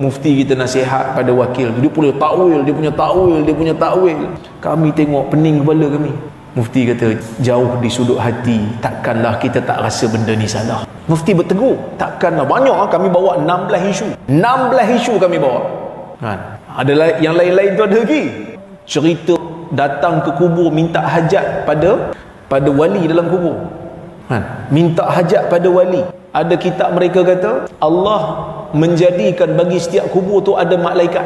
mufti kita nasihat pada wakil, dia punya takwil, dia punya takwil. Kami tengok pening kepala kami. Mufti kata, jauh di sudut hati, takkanlah kita tak rasa benda ni salah. Mufti bertegur, takkanlah. Banyak kami bawa 16 isu. 16 isu kami bawa. Kan? Ada yang lain-lain tu ada lagi. Cerita datang ke kubur minta hajat pada wali dalam kubur. Kan? Minta hajat pada wali. Ada kitab mereka kata, Allah menjadikan bagi setiap kubur tu ada malaikat.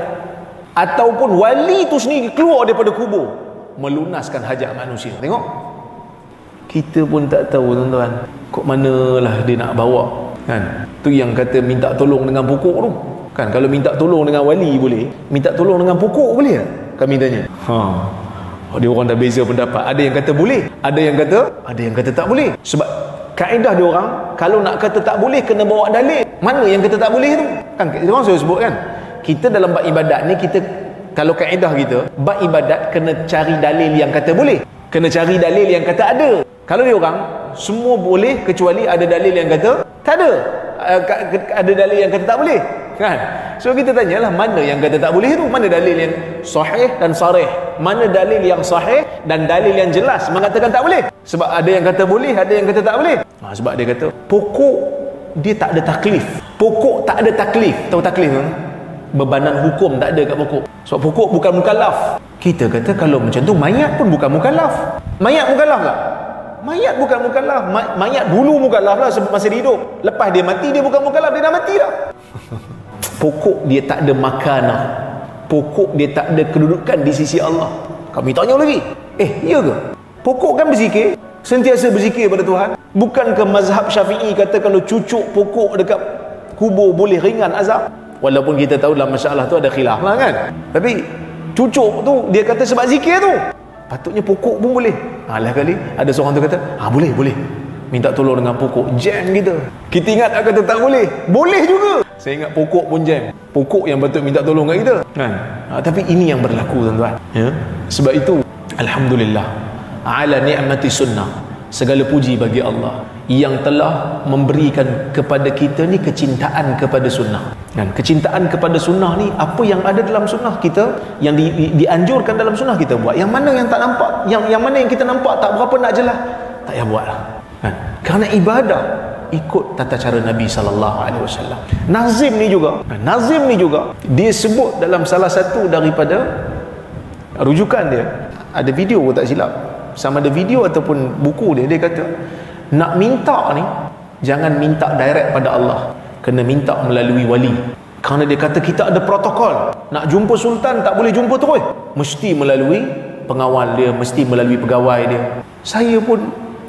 Ataupun wali tu sendiri keluar daripada kubur melunaskan hajat manusia. Tengok, kita pun tak tahu tuan-tuan, kok manalah dia nak bawa. Kan? Tu yang kata minta tolong dengan pokok tu. Kan, kalau minta tolong dengan wali boleh, minta tolong dengan pokok boleh tak? Kami tanya. Dia orang dah beza pendapat. Ada yang kata boleh, ada yang kata tak boleh. Sebab kaedah dia orang, kalau nak kata tak boleh kena bawa dalil. Mana yang kata tak boleh tu? Kan dia orang selalu sebut kan, kita dalam bab ibadat ni, kita kalau kaedah kita, bab ibadat kena cari dalil yang kata boleh, kena cari dalil yang kata ada. Kalau dia orang semua boleh kecuali ada dalil yang kata tak ada, ada dalil yang kata tak boleh. Kan? So kita tanyalah, mana yang kata tak boleh tu? Mana dalil yang sahih dan sarih? Mana dalil yang sahih dan dalil yang jelas mengatakan tak boleh? Sebab ada yang kata boleh, ada yang kata tak boleh. Sebab dia kata pokok dia tak ada taklif. Pokok tak ada taklif. Tahu taklif kan? Bebanan hukum tak ada kat pokok. Sebab pokok bukan mukallaf. Kita kata kalau macam tu, mayat pun bukan mukallaf. Mayat mukallaf tak? Mayat bukan mukallaf. Mayat dulu mukallaf lah sebab masih hidup. Lepas dia mati, dia bukan mukallaf, dia dah mati dah. Pokok dia tak ada makanah. Pokok dia tak ada kedudukan di sisi Allah. Kami tanya lagi, iya ke? Pokok kan berzikir, sentiasa berzikir pada Tuhan. Bukankah mazhab Syafi'i kata kalau cucuk pokok dekat kubur boleh ringan azab? Walaupun kita tahu dalam masalah tu ada khilaf lah kan. Tapi cucuk tu dia kata sebab zikir tu, patutnya pokok pun boleh. Lah kali ada seorang tu kata, boleh. Minta tolong dengan pokok, jam kita. Kita ingat tak kata tak boleh. Boleh juga. Saya ingat pokok pun jam. Pokok yang betul minta tolong kat kita. Kan? Tapi ini yang berlaku tuan-tuan. Ya? Sebab itu alhamdulillah ala ni'mati sunnah. Segala puji bagi Allah yang telah memberikan kepada kita ni kecintaan kepada sunnah. Kan? Kecintaan kepada sunnah ni, apa yang ada dalam sunnah kita, yang dianjurkan dalam sunnah kita buat. Yang mana yang tak nampak, yang mana yang kita nampak tak berapa nak jelas, tak payah buatlah. Kan? Kerana ibadah ikut tata cara Nabi SAW. Nazim ni juga dia sebut dalam salah satu daripada rujukan dia, ada video tak silap, sama ada video ataupun buku dia kata nak minta ni jangan minta direct pada Allah, kena minta melalui wali. Kerana dia kata kita ada protokol, nak jumpa sultan tak boleh jumpa terus, mesti melalui pengawal dia, mesti melalui pegawai dia. Saya pun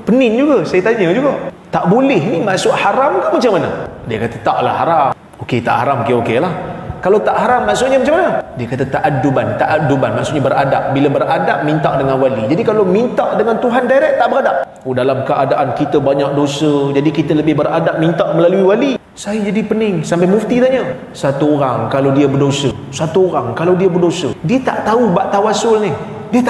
pening juga, saya tanya juga, tak boleh ni masuk haram ke macam mana? Dia kata taklah haram. Okey, tak haram, okey lah. Kalau tak haram maksudnya macam mana? Dia kata ta'adduban maksudnya beradab. Bila beradab minta dengan wali. Jadi kalau minta dengan Tuhan direct tak beradab. Dalam keadaan kita banyak dosa, jadi kita lebih beradab minta melalui wali. Saya jadi pening sampai mufti tanya, satu orang kalau dia berdosa, dia tak tahu bab tawassul ni. Dia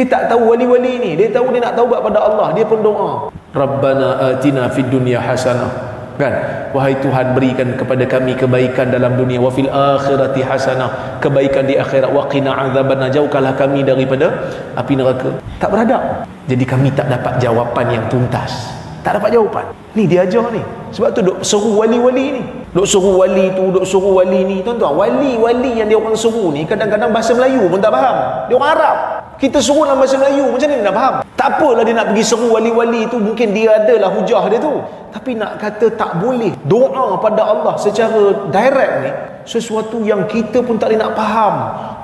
tak tahu wali-wali ni. Dia tahu dia nak taubat pada Allah, dia pun doa, Rabbana atina fid dunya hasanah. Kan? Wahai Tuhan, berikan kepada kami kebaikan dalam dunia, wa fil akhirati hasanah, kebaikan di akhirat, wa qina azabannar, jauhkanlah kami daripada api neraka. Tak beradab. Jadi kami tak dapat jawapan yang tuntas. Tak dapat jawapan. Ni dia ajar ni. Sebab tu duk seru wali-wali ni. Duk seru wali tu, duk seru wali ni. Tuan-tuan, wali-wali yang dia orang seru ni kadang-kadang bahasa Melayu pun tak faham. Dia orang Arab. Kita suruh dalam bahasa Melayu, macam mana nak faham? Tak apalah dia nak pergi seru wali-wali tu, mungkin dia adalah hujah dia tu. Tapi nak kata tak boleh doa pada Allah secara direct ni, sesuatu yang kita pun tak boleh nak faham.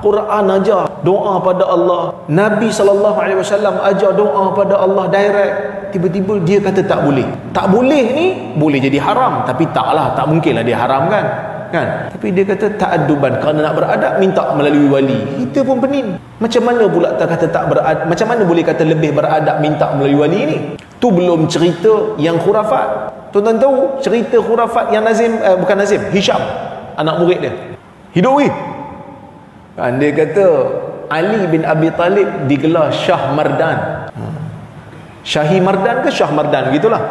Quran ajar doa pada Allah, Nabi SAW ajar doa pada Allah direct. Tiba-tiba dia kata tak boleh. Tak boleh ni boleh jadi haram, tapi taklah, tak mungkinlah dia haram kan? Tapi dia kata ta'adduban, kerana nak beradab minta melalui wali. Kita pun pening. Macam mana pula tak kata tak beradab? Macam mana boleh kata lebih beradab minta melalui wali ni? Tu belum cerita yang khurafat. Tuan-tuan tahu cerita khurafat yang bukan Nazim, Hisham, anak murid dia hidup kan? Dia kata Ali bin Abi Talib digelar Shah Mardan. Syahi Mardan ke Shah Mardan, gitulah,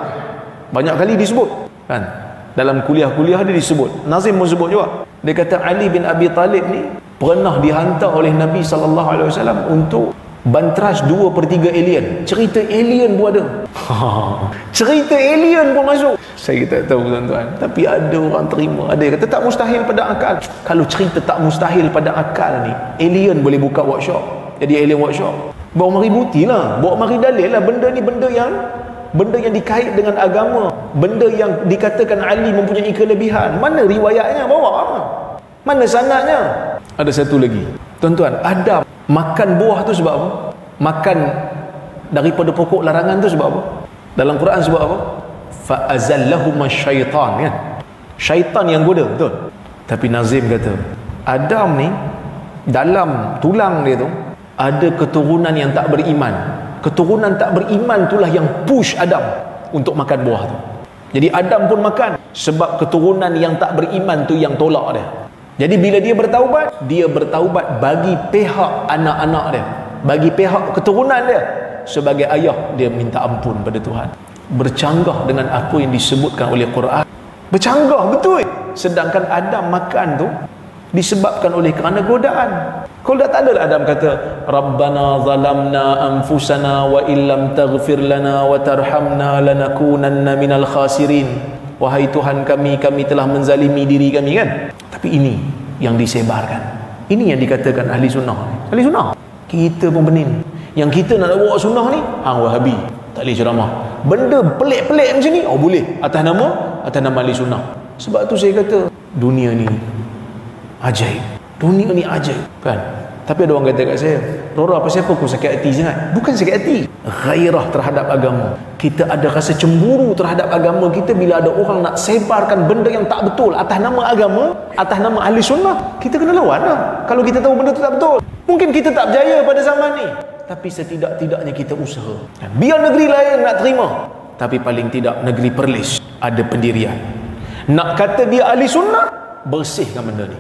banyak kali disebut kan. Dalam kuliah-kuliah dia disebut, Nazim pun sebut juga. Dia kata Ali bin Abi Talib ni pernah dihantar oleh Nabi SAW untuk bantras 2/3 alien. Cerita alien pun ada. Cerita alien pun masuk. Saya tak tahu tuan-tuan, tapi ada orang terima. Ada yang kata tak mustahil pada akal. Kalau cerita tak mustahil pada akal ni, alien boleh buka workshop. Jadi alien workshop. Bawa mari bukti lah, bawa mari dalil lah. Benda ni benda yang dikait dengan agama, benda yang dikatakan Ali mempunyai kelebihan. Mana riwayatnya? Bawa. Mana sanadnya? Ada satu lagi tuan-tuan, Adam makan buah tu sebab apa? Makan daripada pokok larangan tu sebab apa? Dalam Quran sebab apa? Fa'azallahuma syaitan, kan? Syaitan yang goda, betul. Tapi Nazim kata Adam ni dalam tulang dia tu ada keturunan yang tak beriman. Keturunan tak beriman itulah yang push Adam untuk makan buah tu. Jadi Adam pun makan sebab keturunan yang tak beriman tu yang tolak dia. Jadi bila dia bertaubat bagi pihak anak-anak dia, bagi pihak keturunan dia, sebagai ayah dia minta ampun pada Tuhan. Bercanggah dengan apa yang disebutkan oleh Quran. Bercanggah betul. Sedangkan Adam makan tu disebabkan oleh kerana godaan. Kalau dah tak ada Adam kata Rabbana zalamna anfusana wa illam taghfir lana wa tarhamna lanakunanna minal khasirin. Wahai Tuhan kami telah menzalimi diri kami, kan? Tapi ini yang disebarkan. Ini yang dikatakan ahli sunnah. Ahli sunnah. Kita pun benin. Yang kita nak bawa sunnah ni, hang Wahabi, tak boleh ceramah. Benda pelik-pelik macam ni, oh boleh. Atas nama ahli sunnah. Sebab tu saya kata dunia ni ajaib. Dunia ni ajaib, kan? Tapi ada orang kata kat saya, Rora, apa siapa kau sakit hati sangat? Bukan sakit hati, gairah terhadap agama. Kita ada rasa cemburu terhadap agama kita bila ada orang nak sebarkan benda yang tak betul atas nama agama, atas nama ahli sunnah. Kita kena lawan lah. Kalau kita tahu benda tu tak betul. Mungkin kita tak berjaya pada zaman ni, tapi setidak-tidaknya kita usaha. Biar negeri lain nak terima, tapi paling tidak negeri Perlis ada pendirian. Nak kata dia ahli sunnah, bersihkan benda ni.